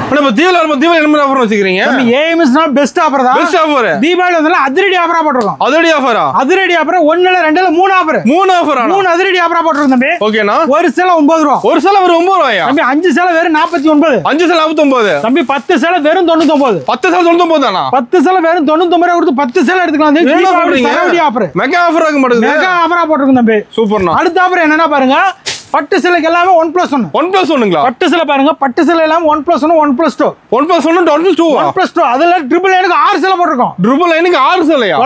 இப்ப தீபாவளி என்ன ஆஃபர் வச்சிருக்கீங்க? ஏஎம்எஸ்னா பெஸ்ட் ஆஃபர் தான். Best offer. தீபாவளி வந்து அதிரடி ஆஃபரா போட்டுருக்கோம். அதிரடி ஆஃபரா? அதிரடி ஆஃபர் 1 இல்ல 2 இல்ல 3 ஆஃபர். 3 ஆஃபரா? 3 அதிரடி ஆஃபரா போட்டுருக்கோம் தம்பி. ஓகேனா? ஒரு சேலை 9 ரூபாய். ஒரு சேலை வெறும் 9 ரூபாயா? தம்பி 5 சேலை வெறும் 49. 5 சேலை 49. தம்பி 10 சேலை வெறும் 99. 10 சேலை 99 தானா? 10 சேலை வெறும் 99 ரூபாய் கொடுத்து 10 சேலை எடுத்துக்கலாம். தீபாவளி அதிரடி ஆஃபர். மெகா ஆஃபரா இருக்க மாட்டேங்குது. மெகா ஆஃபரா போட்டுருக்கோம் தம்பி. சூப்பர்ண்ணா. அடுத்த ஆஃபர் என்னன்னா பாருங்க, பட்டு சேலைக்கு எல்லாமே 1+1. 1+1ங்களா? பட்டு சேலை பாருங்க, பட்டு சேலை எல்லாம் 1+1 1+2. 1+1 1+2. 1+2. அதுல ட்ரிபிள் லைனுக்கு 6 சேலை போட்டுருக்கோம். ட்ரிபிள் லைனுக்கு 6 சேலையா?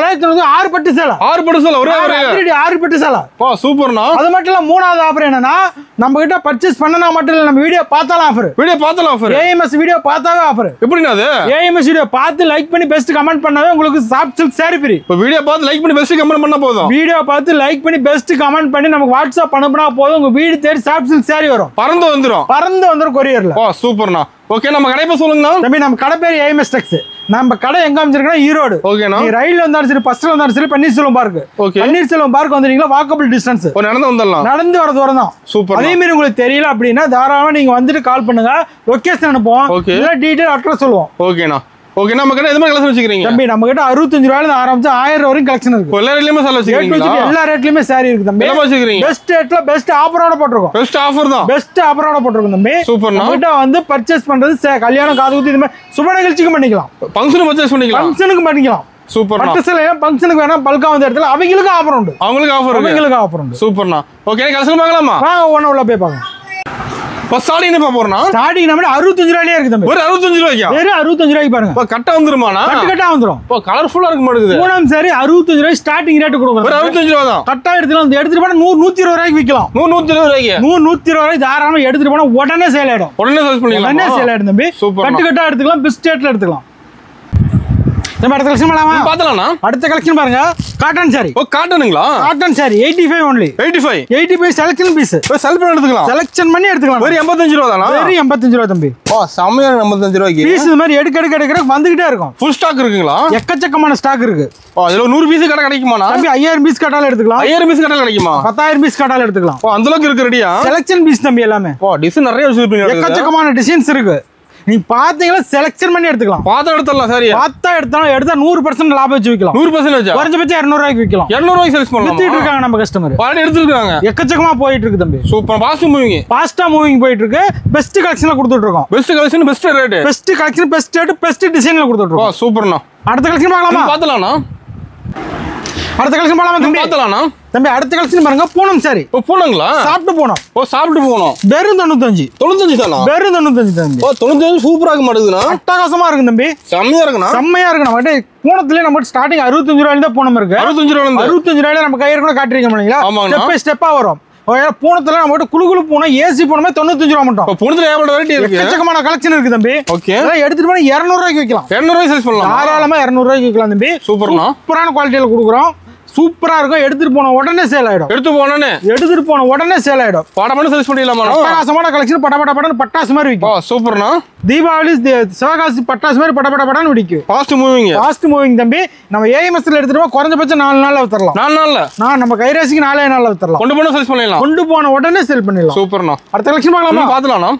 6 பட்டு சேலை. 6 பட்டு சேலை ஒரே ஒரே. 6 பட்டு சேலை. வா சூப்பர்ண்ணா. அது மட்டும் இல்ல, மூணாவது ஆஃபர் என்னன்னா, நம்ம கிட்ட பர்ச்சேஸ் பண்ணனா மட்டும் இல்ல, நம்ம வீடியோ பார்த்தாலும் ஆஃபர். வீடியோ பார்த்தாலும் ஆஃபர். ஏஎம்எஸ் வீடியோ பார்த்தாவே ஆஃபர். எப்படினா அது? ஏஎம்எஸ் வீடியோ பார்த்து லைக் பண்ணி பெஸ்ட் கமெண்ட் பண்ணாவே உங்களுக்கு சாஃப்ட் சில்க் saree ஃப்ரீ. இப்ப வீடியோ பார்த்து லைக் பண்ணி பெஸ்ட் கமெண்ட் பண்ணா போதும். வீடியோ பார்த்து லைக் பண்ணி பெஸ்ட் கமெண்ட் பண்ணி நமக்கு வாட்ஸ்அப் அனுப்புனா போதும், உங்க வீடு தேடி சாஃப்ட் சில்க் saree வரும். பறந்து வந்துரும் கொரியர்ல. வா சூப்பர்ண்ணா. ஓகே, நம்ம கடை பேர் சொல்லுங்கண்ணா. தம்பி நம்ம கடை பேர் ஏஎம்எஸ் டெக்ஸ். நம்ம கடை எங்க அமைச்சிருக்கோம்னா ஈரோடு. ஓகேண்ணா. நீ ரயில்ல வந்தாலும் சரி, பஸ்ல வந்தாலும் சரி, Panneerselvam park. Okay. Panneerselvam park வந்தீங்களா, வாக்கபிள் டிஸ்டன்ஸ். நடந்து வந்துடலாம். நடந்து வர தூரம் தான். சூப்பர். அதே மாதிரி உங்களுக்கு தெரியல அப்படின்னா தாராளமா நீங்க வந்துட்டு கால் பண்ணுங்க, லொகேஷன் அனுப்புவோம். இல்ல டீடைல் அட்ரஸ் சொல்லுவோம். ஓகேண்ணா. ஓகே, நம்ம கிட்ட எது மாதிரி கலெக்ஷன் வச்சிருக்கீங்க? தம்பி நம்ம கிட்ட 65 ரூபாயில இருந்து ஆரம்பிச்சு 1000 வரைக்கும் கலெக்ஷன் இருக்கு. எல்லா ரேட்லயுமே சேல் வச்சிருக்கீங்களா? எல்லா ரேட்லயுமே saree இருக்கு தம்பி. எல்லாம் வச்சிருக்கீங்க. பெஸ்ட் ரேட்ல பெஸ்ட் ஆஃபரோட போட்டுருக்கோம். பெஸ்ட் ஆஃபர் தான். பெஸ்ட் ஆஃபரோட போட்டுருக்கோம் தம்பி. சூப்பர்ண்ணா. நம்ம கிட்ட வந்து பர்ச்சேஸ் பண்றது கல்யாணம், காது குத்து, இந்த மாதிரி சுப நிகழ்ச்சிக்கு பண்ணிக்கலாம். ஃபங்க்ஷனுக்கு பர்ச்சேஸ் பண்ணிக்கலாம். ஃபங்க்ஷனுக்கு பண்ணிக்கலாம். சூப்பர். பட்டு சேலை ஃபங்க்ஷனுக்கு வேணா பல்கா வந்து இடத்துல அவங்களுக்கு ஆஃபர் உண்டு. அவங்களுக்கு ஆஃபர் உண்டு. சூப்பர்ண்ணா. ஓகே, கலெக்ஷன் பார்க்கலாமா? வாங்க ஒண்ணு உள்ள போய் பாருங்க. இப்போ ஸ்டார்டிங் என்ன போறோம்னா, ஸ்டார்டிங் நம்ம 65 ரூபாயிலே இருக்கு தம்பி. ஒரு 65 ரூபாய்க்கு. வேற 65 ரூபாய்க்கு பாருங்க. இப்போ கட்ட வந்துருமானா? கட்டா வந்துரும். இப்போ கலர்ஃபுல்லா இருக்க மாட்டேங்குது. மூணாம் சாரி 65 ரூபாய் ஸ்டார்டிங் ரேட் கொடுக்குறோம். ஒரு 65 ரூபாய் தான். கட்டா எடுத்துட்டு போனா 100 120 ரூபாய்க்கு விக்கலாம். 100 ரூபாய்க்கு. 100 120 ரூபாய் தாராளமா எடுத்துட்டு போனா உடனே சேல் ஆயிடும். உடனே சேல் பண்ணிடலாம். உடனே சேல் ஆயிடும் தம்பி. கட்டா எடுத்துக்கலாம், பிஸ்கெட்ல எடுத்துக்கலாம். நம்ம அடுத்த கலெக்ஷன் பண்ணலாமா? பார்த்தலாம்னா. அடுத்த கலெக்ஷன் பாருங்க, காட்டன் சாரி. ஓ காட்டனுங்களா? Cotton sari 85 only. 85 selection piece. செல் பண்ணி எடுத்துக்கலாம். செலக்ஷன் பண்ணி எடுத்துக்கலாம். வெறும் 85 ரூபாய் தானா? வெறும் 85 ரூபாய் தம்பி. ஓ செமையா 85 ரூபாய்க்கு. பீஸ் இந்த மாதிரி எடுக்க வந்துகிட்டே இருக்கும். ஃபுல் ஸ்டாக் இருக்குங்களா? எக்கச்சக்கமான ஸ்டாக் இருக்கு. ஓ அதுல 100 பீஸ் கடை கிடைக்குமானா? தம்பி 5000 பீஸ் கட்டால எடுத்துக்கலாம். 5000 பீஸ் கடை கிடைக்குமா? 10000 பீஸ் கட்டால எடுத்துக்கலாம். ஓ அந்த அளவுக்கு இருக்கு ரெடியா? செலக்ஷன் பீஸ் தம்பி எல்லாமே. ஓ டிசைன் நிறைய வச்சிருப்பீங்க. எக்கச்சக்கமான டிசைன்ஸ் இருக்கு. நீ பாத்தீங்களா செலக்ஷன் பண்ணி எடுத்துக்கலாம். பாத்தா எடுத்துடலாம். சரி பாத்தா எடுத்தா 100% லாபம் வச்சு விக்கலாம். 100% குறைஞ்சபட்சம் 200 ரூபாய்க்கு விக்கலாம். 200 ரூபாய்க்கு சேல்ஸ் பண்ணலாம். வித்துட்டு இருக்காங்க நம்ம கஸ்டமர். பாடி எடுத்துட்டாங்க. எக்கச்சக்கமா போயிட்டு இருக்கு தம்பி. சூப்பர். ஃபாஸ்டா மூவிங் போயிட்டு இருக்கு. பெஸ்ட் கலெக்ஷன்ல கொடுத்துட்டு இருக்கோம். Best collection, best rate. Best collection, best rate, best டிசைன்ல கொடுத்துட்டு இருக்கோம். ஓ சூப்பர்ண்ணா. அடுத்த கலெக்ஷன் பார்க்கலாமா? பார்த்தலாம்ண்ணா. அடுத்த கலெக்ஷன் பார்க்கலாமா தம்பி? பார்த்தலாம்ண்ணா. தம்பி அடுத்த கலெக்ஷன் பாருங்க, பூனம் சாரி. ஓ பூனங்களா? சாப்பிட்டு போனோம். ஓ சாப்பிட்டு போனோம். வெறும் 95 தானா? வெறும் 95 தம்பி. ஓ 95 சூப்பரா இருக்க மாட்டேங்குதுண்ணா. அட்டகாசமா இருக்கு தம்பி. செம்மையா இருக்குண்ணா. செம்மையா இருக்கு. நம்ம பூனத்திலே நம்ம ஸ்டார்டிங் 65 ரூபாயில தான் பூனம் இருக்கு. 65 ரூபாயில நம்ம கையில கூட காட்டுறீங்க இல்லைங்களா? ஸ்டெப் பை ஸ்டெப்பா வரும். பூனத்துல நம்ம குளு பூனை ஏசி பூனமே 95 ரூபாய் மட்டும். பூனத்துல ஏகப்பட்ட வெரைட்டி இருக்கு. எக்கச்சக்கமான கலெக்ஷன் இருக்கு தம்பி. ஓகே. எடுத்துட்டு போனா 200 ரூபாய்க்கு விக்கலாம். 200 ரூபாய்க்கு சேல்ஸ் பண்ணலாம். தாராளமா 200 ரூபாய்க்கு விக்கலாம் தம்பி. சூப்பர்ண்ணா. சூப்பரான குவாலிட்டியில கொடுக்குறோம். சூப்பரா இருக்கும். எடுத்துட்டு போன உடனே சேல் ஆயிடும். எடுத்துட்டு போன உடனே சேல் ஆயிடும். படமான சேல்ஸ் பண்ணிடலாமா? பட்டாசமான கலெக்ஷன் படபடன்னு பட்டாசு மாதிரி விக்கும். சூப்பர்ண்ணா. தீபாவளி சிவகாசி பட்டாசு மாதிரி படபடன்னு விக்கும். ஃபாஸ்ட் மூவிங் தம்பி. நம்ம ஏஎம்எஸ்ல எடுத்துட்டு குறைஞ்சபட்சம் 4 நாள்ல வித்தரலாம். 4 நாள்ல நம்ம கைராசிக்கு 4 நாள்ல வித்தரலாம். கொண்டு போன சேல்ஸ் பண்ணிடலாம். கொண்டு போன உடனே சேல் பண்ணிடலாம். சூப்பர்ண்ணா. அடுத்த கலெக்ஷன் பார்க்கலாமா? பார்த்தலாம்ண்ணா.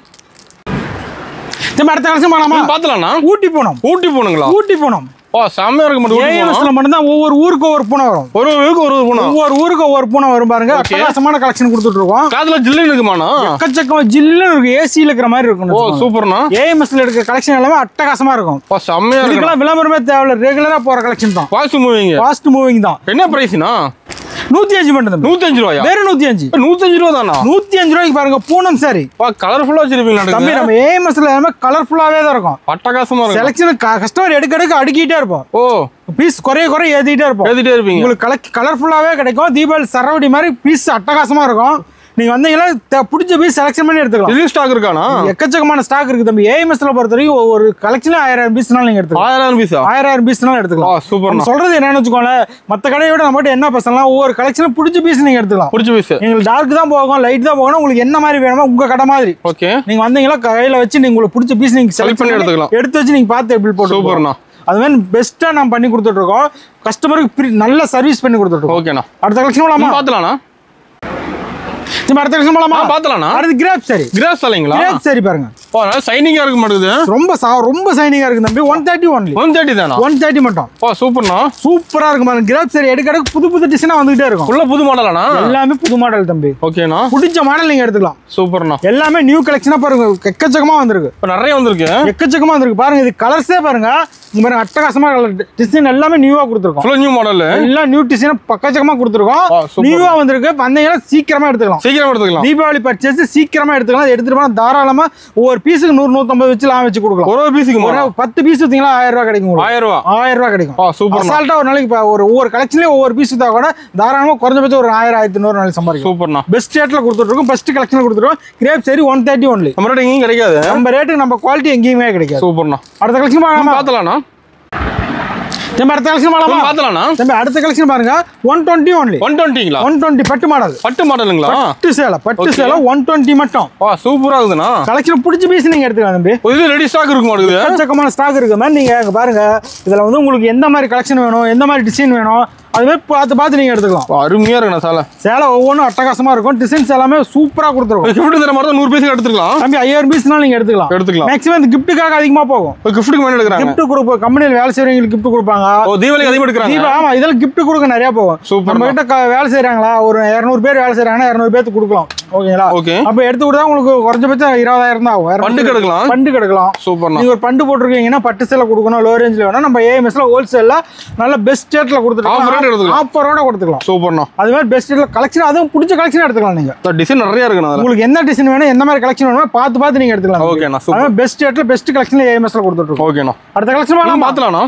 அடுத்த கலெக்ஷன் பார்க்கலாமா? ஊட்டி போனோங்களா? ஊட்டி போனோம். ஓ செமையா இருக்கு. மட்டும் தான் ஒவ்வொரு ஊருக்கு ஒவ்வொரு பூனை வரும். ஒவ்வொரு ஊருக்கு ஒவ்வொரு பூனை வரும் பாருங்க. அட்டகாசமான கலெக்ஷன் கொடுத்துட்டு இருக்கோம். காதுல ஜில்லுன்னு இருக்குமாண்ணா? எக்கச்சக்கமா ஜில்லுன்னு இருக்கு. ஏசில இருக்கிற மாதிரி இருக்கும். ஓ சூப்பர்ண்ணா. ஏஎம்எஸ்ல இருக்கிற கலெக்ஷன் எல்லாமே அட்டகாசமா இருக்கும். செமையா இருக்கு. இதுக்கெல்லாம் விளம்பரமே தேவையில்ல. ரெகுலரா போற கலெக்ஷன் தான். ஃபாஸ்ட் மூவிங் தான். என்ன பிரைஸ்னா? 105 மட்டும். 105 ரூபாயா? வேற 105 ரூபா தானா? 105 ரூபாய்க்கு பாருங்க பூனம் சாரி. கலர்ஃபுல்லா வச்சிருப்பீங்க தம்பி. நம்ம ஏஎம்எஸ்ல எல்லாமே கலர்ஃபுல்லாவே தான் இருக்கும். அட்டகாசமா இருக்கும். செலக்ஷன் கஸ்டமர் எடுக்க அடுக்கிட்டே இருப்போம். ஓ பீஸ் குறைய ஏத்திட்டே இருப்பீங்க. உங்களுக்கு கலர்ஃபுல்லாவே கிடைக்கும். தீபாவளி சரவடி மாதிரி பீஸ் அட்டகாசமா இருக்கும். நீங்க வந்தீங்கன்னா பிடிச்ச பீஸ் செலக்ஷன் பண்ணி எடுத்துக்கலாம். இது ஸ்டாக் இருக்கானா? எக்கச்சக்கமான ஸ்டாக் இருக்கு தம்பி. ஏஎம்எஸ்ல பொறுத்த வரைக்கும் ஒரு கலெக்ஷன்ல 1000 பீஸ்னாலும் நீங்க எடுத்துக்கலாம். 1000 பீஸ்னாலும் எடுத்துக்கலாம். சூப்பர். சொல்றது என்னன்னு வச்சுக்கோங்க, மத்த கடையை விட நம்ம என்ன பேசலாம், ஒவ்வொரு கலெக்ஷன் பிடிச்ச பீஸ் நீங்க எடுத்துக்கலாம். பிடிச்ச பீஸ் உங்களுக்கு டார்க் தான் போகும், லைட் தான் போகணும். உங்களுக்கு என்ன மாதிரி வேணுமோ உங்க கடை மாதிரி. ஓகே. நீங்க வந்தீங்கன்னா கையில வச்சு நீங்க உங்களுக்கு பிடிச்ச பீஸ் நீங்க செலக்ட் பண்ணி எடுத்துக்கலாம். எடுத்து வச்சு நீங்க பார்த்து பில் போட்டு. சூப்பர்ண்ணா. அது மாதிரி பெஸ்ட்டா நம்ம பண்ணி கொடுத்துட்டு இருக்கோம். கஸ்டமருக்கு நல்ல சர்வீஸ் பண்ணி கொடுத்துட்டு இருக்கோம். ஓகேண்ணா. அடுத்த கலெக்ஷன் பார்த்தலாம்ண்ணா. அடுத்த கலெக்ஷன் பார்த்தலாம்ண்ணா. அடுத்து கிராப் சாரி. கிராப் சாரிங்களா? கிராப் சாரி பாருங்க. ஓ நல்ல சைனிங்கா இருக்க மாட்டேங்குது. ரொம்ப சைனிங்கா இருக்கு தம்பி. 130 only. 130 தானா? 130 மட்டும். ஓ சூப்பர்ண்ணா. சூப்பரா இருக்கு பாருங்க. கிராப் சரி எடுக்கறதுக்கு புது டிசைனா வந்துட்டே இருக்கும். ஃபுல்லா புது மாடலானா? எல்லாமே புது மாடல் தம்பி. ஓகேண்ணா. பிடிச்ச மாடல் நீங்க எடுத்துக்கலாம். சூப்பர்ண்ணா. எல்லாமே நியூ கலெக்ஷனா பாருங்க. எக்கச்சக்கமா வந்திருக்கு. இப்ப நிறைய வந்திருக்கு. எக்கச்சக்கமா வந்திருக்கு பாருங்க. இது கலர்ஸே பாருங்க. இந்த மாதிரி அட்டகாசமா டிசைன் எல்லாமே நியூவா கொடுத்துருக்கோம். ஃபுல்லா நியூ மாடல். எல்லாம் நியூ டிசைன் பக்கச்சக்கமா கொடுத்துருக்கோம். நியூவா வந்திருக்கு. வந்தீங்கன்னா சீக்கிரமா எடுத்துக்கலாம். தீபாவளி பர்ச்சேஸ் சீக்கிரமா எடுத்துக்கலாம். எடுத்துட்டு போனா தாராளமா ஒவ்வொரு பீஸுக்கு 100-150 வச்சு லாம் வச்சு கொடுக்கலாம். ஒரு பீஸுக்கு 10 பீஸ் வித்தீங்களா 1000 ரூபாய் கிடைக்கும். 1000 ரூபாய் கிடைக்கும். சூப்பர். அசால்ட்டா ஒரு நாளைக்கு ஒவ்வொரு கலெக்ஷன்லயும் ஒவ்வொரு பீஸ் வித்தா கூட தாராளமா குறைஞ்சபட்சம் ஒரு 1000-1200 நாளைக்கு சம்பாதிக்கும். சூப்பர்ண்ணா. பெஸ்ட் ரேட்ல கொடுத்துட்டு இருக்கோம். பெஸ்ட் கலெக்ஷன் கொடுத்துருக்கோம். கிரேப் சரி 130 only. நம்ம ரேட் எங்கேயும் கிடைக்காது. நம்ம ரேட்டுக்கு நம்ம குவாலிட்டி எங்கேயுமே கிடைக்காது. சூப்பர்ண்ணா. அடுத்த கலெக்ஷன் பார்த்தலாம்ண்ணா. அடுத்த கலெக்ஷன் அடுத்த கலெக்ஷன் பாருங்க. 120 only. 120ங்களா? 120 பட்டு மாடலுங்களா? பட்டு சேலை 120 மட்டும். சூப்பரா இருக்குதுண்ணா. கலெக்ஷன் பிடிச்ச பீஸ் நீங்க எடுத்துக்கலாம் தம்பி. இது ரெடி ஸ்டாக் இருக்கு மாட்டேங்குது. எக்கச்சக்கமான ஸ்டாக் இருக்கு மாதிரி. நீங்க அங்க பாருங்க. இதுல வந்து உங்களுக்கு எந்த மாதிரி கலெக்ஷன் வேணும், எந்த மாதிரி டிசைன் வேணும், அதுவே பார்த்து நீங்க எடுத்துக்கலாம். அருமையா இருக்கு சேலை ஒவ்வொன்றும் அட்டகாசமா இருக்கும். டிசைன்ஸ் எல்லாமே சூப்பரா கொடுத்துருக்கோம். கிஃப்ட் தர மாதிரி 100 பீஸ் எடுத்துக்கலாம் தம்பி. 5000 பீஸ்னாலும் நீங்க எடுத்துக்கலாம். மேக்ஸிமம் இந்த கிஃப்ட்டுக்காக அதிகமா போகும். கிஃப்ட்டுக்கு மேல எடுக்கறாங்க. கிஃப்ட் கொடுப்போம். கம்பெனில வேலை செய்றவங்களுக்கு கிஃப்ட் கொடுப்பாங்க. தீபாவளிக்கு அதிகமா எடுக்கறாங்க. ஆமா, இதெல்லாம் கிஃப்ட் கொடுக்க நிறைய போகும். நம்ம கிட்ட வேலை செய்றாங்களா, ஒரு 200 பேர் வேலை செய்றாங்கன்னா 200 பேருக்கு கொடுக்கலாம். ஓகேங்களா? அப்ப எடுத்து கொடுத்தா உங்களுக்கு குறைஞ்சபட்சம் 20000 தான் ஆகும். பண்டு எடுக்கலாம். சூப்பர். நீங்க ஒரு பண்டு போட்டுருக்கீங்கன்னா பட்டு சேலை கொடுக்கணும். லோ ரேஞ்சில வேணும். நம்ம ஏஎம்எஸ்ல ஹோல்சேல்ல நல்ல பெஸ்ட் ரேட்ல கொடுத்துருக்கோம். ஆஃபரோட கொடுத்துக்கலாம். சூப்பர்ண்ணா. அது மாதிரி பெஸ்ட் ரேட்ல கலெக்ஷன், அதுவும் பிடிச்ச கலெக்ஷன் எடுத்துக்கலாம். நீங்க டிசைன் நிறைய இருக்கு. உங்களுக்கு என்ன டிசைன் வேணும், எந்த மாதிரி கலெக்ஷன் வேணும் பார்த்து நீங்க எடுத்துக்கலாம். ஓகேண்ணா. சூப்பர். பெஸ்ட் ரேட்ல பெஸ்ட் கலெக்ஷன்ல ஏஎம்எஸ்ல கொடுத்துருக்கோம். ஓகேண்ணா. அடுத்த கலெக்ஷன் பார்த்தலாம்ண்ணா.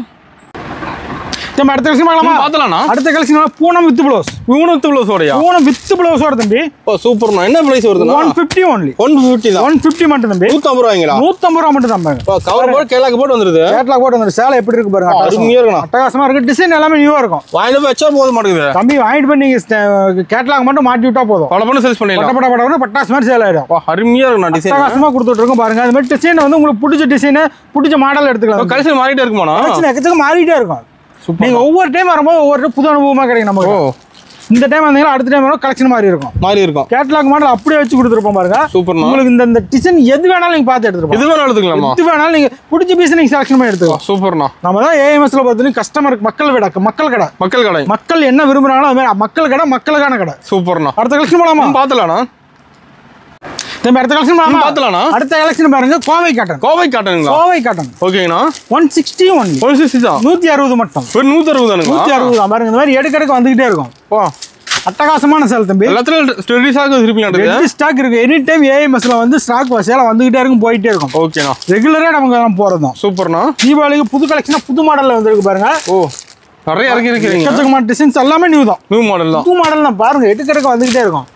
அடுத்த கலெக்ஷன் அடுத்த collection Poonam with blouse. Poonam with ப்ளவுஸோட தம்பி. சூப்பர்ண்ணா. என்ன பிரைஸ் வருது? 150 only. 150 தான். 150 மட்டும் தம்பி. 150 ரூபாய்ங்களா? 150 ரூபாய் மட்டும் தான். கவர் போட்டு கேட்லாக் போட்டு வந்துருது. சேலை எப்படி இருக்கு பாருங்க. அருமையா இருக்கு. அட்டகாசமா இருக்கு. டிசைன் எல்லாமே நியூவா இருக்கும். வாங்கிட்டு போய் வச்சா போத மாட்டேங்குது தம்பி. வாங்கிட்டு போய் நீங்க கேட்லாக் மட்டும் மாட்டி விட்டா போதும். பல சேல்ஸ் பண்ணிடலாம். பட்ட பட்டாஸ் மாதிரி சேல் ஆயிடும். அருமையா இருக்கு. டிசைன் அட்டகாசமா கொடுத்துட்டு இருக்கோம் பாருங்க. அது மாதிரி டிசைன் வந்து உங்களுக்கு பிடிச்ச டிசைன், பிடிச்ச மாடல் எடுத்துக்கலாம். கலெக்ஷன் மாறிட்டே இருக்குமாண்ணா? எக்கச்சக்கம் மாறிட்டே இருக்கும். நீங்க ஒவ்வொரு டைம் வரும்போது ஒவ்வொரு புது அனுபவமா கிடைக்கும் நமக்கு. இந்த டைம் வந்தீங்கன்னா அடுத்த டைம் வரும் கலெக்ஷன் மாறி இருக்கும். கேட்லாக் மாடல் அப்படியே வச்சு கொடுத்துருப்போம் பாருங்க. சூப்பர். உங்களுக்கு இந்த டிசைன் எது வேணாலும் நீங்க பார்த்து எடுத்துக்கலாம். எது வேணாலும் எடுத்துக்கலாம். எது வேணாலும் நீங்க பிடிச்ச பீஸ் நீங்க செலக்ஷன் பண்ணி எடுத்துக்கலாம். சூப்பர்ண்ணா. நம்ம தான் ஏஎம்எஸ்ல பார்த்தீங்கன்னா கஸ்டமருக்கு மக்கள் கடை. மக்கள் என்ன விரும்புறாங்களோ அது மாதிரி மக்கள் கடை, மக்களுக்கான கடை. சூப்பர்ண்ணா. அடுத்த கலெக்ஷன் போலாமா? பார்த்தலாம்ண்ணா. அடுத்த கலெக்ஷன் பார்த்தலாம்ண்ணா. அடுத்த கலெக்ஷன் பாருங்க. கோவை காட்டன். ஓகேங்கண்ணா. 160 only. 160 தான். 160 மட்டும். 160 தானுங்க. 160 தான் பாருங்க. இந்த மாதிரி எடுக்கறதுக்கு வந்துகிட்டே இருக்கும். அட்டகாசமான சேல் தம்பி. எல்லாத்துலயும் ரெடி ஸ்டாக் இருப்பீங்க. ரெடி ஸ்டாக் இருக்கு. எனி டைம் ஏஎம்எஸ்ல வந்து ஸ்டாக் சேல வந்துகிட்டே இருக்கும், போயிட்டே இருக்கும். ஓகேண்ணா. ரெகுலரா நமக்கு போறதும். சூப்பர்ண்ணா. தீபாவளிக்கு புது கலெக்ஷனா புது மாடல்ல வந்திருக்கு பாருங்க. நிறைய இருக்கு. எக்கச்சக்கமான டிசைன்ஸ் எல்லாமே நியூ தான். நியூ மாடல் தான் பாருங்க. எடுக்கறதுக்கு வந்துகிட்டே இருக்கும்.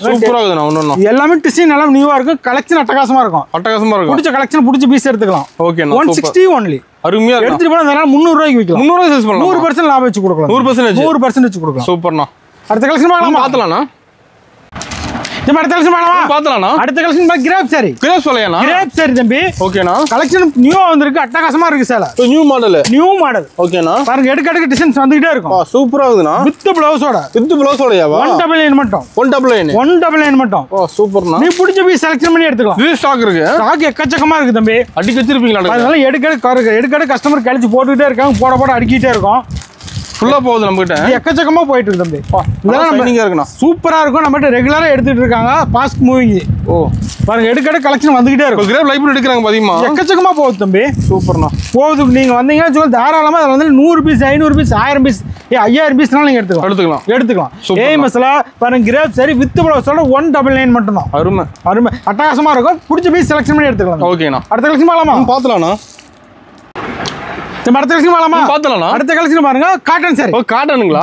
சூப்பரா இருக்குண்ணா. ஒண்ணு எல்லாமே டிசைன் எல்லாம் நியூவா இருக்கும். கலெக்ஷன் அட்டகாசமா இருக்கும். பிடிச்ச கலெக்ஷன் பிடிச்ச பீஸ் எடுத்துக்கலாம். ஓகேண்ணா. 160 only. அருமையா இருக்கு. எடுத்துட்டு போனா 300 ரூபாய்க்கு விக்கலாம். 300 ரூபாய் சேல்ஸ் பண்ணலாம். 100% லாபம் வச்சு கொடுக்கலாம். 100% வச்சு கொடுக்கலாம். சூப்பர்ண்ணா. அடுத்த கலெக்ஷன் பார்த்தலாம்ண்ணா. அடுத்த collection crepe sari. Crepe sari தம்பி. ஓகேண்ணா. கலெக்ஷன் நியூவா வந்திருக்கு. அட்டகாசமா இருக்கு சேலை. New model. ஓகேண்ணா. பாருங்க எடுக்க டிசைன்ஸ் வந்துகிட்டே இருக்கும். சூப்பரா இருக்குண்ணா. வித் ப்ளவுஸோட. 199 மட்டும். 199 மட்டும். சூப்பர்ண்ணா. நீ பிடிச்ச பீஸ் செலக்ஷன் பண்ணி எடுத்துக்கலாம். இது ஸ்டாக் இருக்கு. ஸ்டாக் எக்கச்சக்கமா இருக்கு தம்பி. அடிக்க வச்சிருப்பீங்களா? அதனால எடுக்க கஸ்டமர் கழிச்சு போட்டுக்கிட்டே இருக்காங்க. போட அடிக்கிட்டே இருக்கும். ஃபுல்லா போகுது நம்ம கிட்ட. எக்கச்சக்கமா போயிட்டு இருக்கு தம்பி. இதெல்லாம் ஷைனிங்கா இருக்குண்ணா. சூப்பரா இருக்கும். நம்ம கிட்ட ரெகுலரா எடுத்துட்டு இருக்காங்க. Fast moving. பாருங்க எடுக்க கலெக்ஷன் வந்துகிட்டே இருக்கும். கிராப் லைப்ல எடுக்கறாங்க பாத்தீங்களா? எக்கச்சக்கமா போகுது தம்பி. சூப்பர்ண்ணா. போகுது. நீங்க வந்தீங்கன்னா தாராளமா அதுல வந்து 100 பீஸ், 500 பீஸ், 1000 பீஸ், 5000 பீஸ்னாலும் நீங்க எடுத்துக்கலாம். ஏஎம்எஸ்ல பாருங்க கிராப் சரி வித் ப்ளவுஸோட 199 மட்டும் தான். அருமை அட்டகாசமா இருக்கும். பிடிச்ச பீஸ் செலக்ஷன் பண்ணி எடுத்துக்கலாம். ஓகேண்ணா. அடுத்த கலெக்ஷன் பார்த்தலாம்ண்ணா. அடுத்த கலெக்ஷன் பாருங்க. காட்டன் சாரி. காட்டனுங்களா?